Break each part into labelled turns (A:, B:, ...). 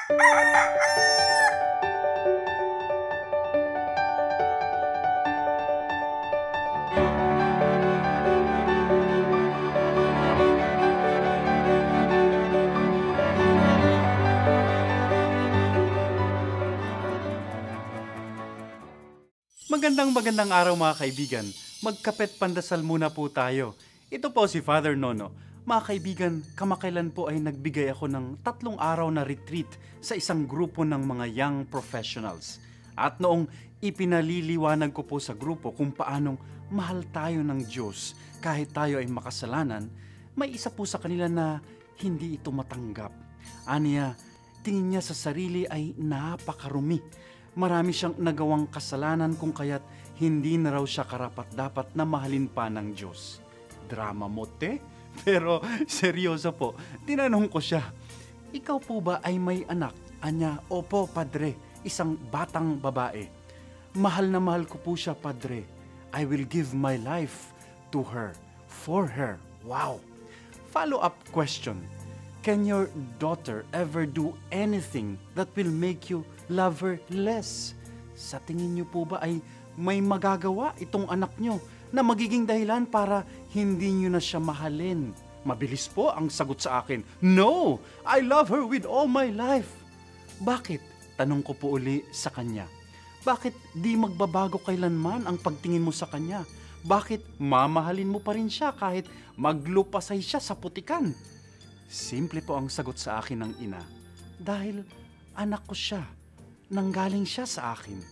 A: Magandang araw mga kaibigan. Magkapet pandasal muna po tayo. Ito po si Father Nono. Mga kaibigan, kamakailan po ay nagbigay ako ng 3 araw na retreat sa isang grupo ng mga young professionals. At noong ipinaliliwanag ko po sa grupo kung paanong mahal tayo ng Diyos kahit tayo ay makasalanan, may isa po sa kanila na hindi ito matanggap. Aniya, tingin niya sa sarili ay napakarumi. Marami siyang nagawang kasalanan kung kaya't hindi na raw siya karapat-dapat na mahalin pa ng Diyos. Drama mote? Pero seryoso po, tinanong ko siya, ikaw po ba ay may anak? Anya, opo, padre, isang batang babae. Mahal na mahal ko po siya, padre. I will give my life to her, for her. Wow! Follow-up question. Can your daughter ever do anything that will make you love her less? Sa tingin niyo po ba ay may magagawa itong anak niyo na magiging dahilan para hindi niyo na siya mahalin? Mabilis po ang sagot sa akin, no! I love her with all my life. Bakit? Tanong ko po uli sa kanya. Bakit di magbabago kailanman ang pagtingin mo sa kanya? Bakit mamahalin mo pa rin siya kahit maglupasay siya sa putikan? Simple po ang sagot sa akin ng ina. Dahil anak ko siya. Nanggaling siya sa akin.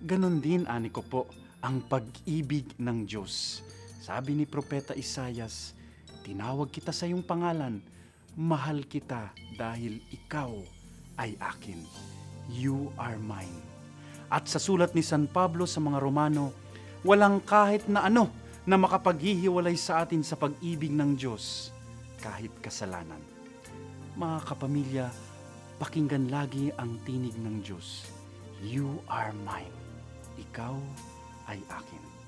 A: Ganon din, ani ko po, ang pag-ibig ng Diyos. Sabi ni Propeta Isaias, tinawag kita sa iyong pangalan, mahal kita dahil ikaw ay akin. You are mine. At sa sulat ni San Pablo sa mga Romano, walang kahit na ano na makapaghihiwalay sa atin sa pag-ibig ng Diyos, kahit kasalanan. Mga kapamilya, pakinggan lagi ang tinig ng Diyos. You are mine. Ikaw ay akin.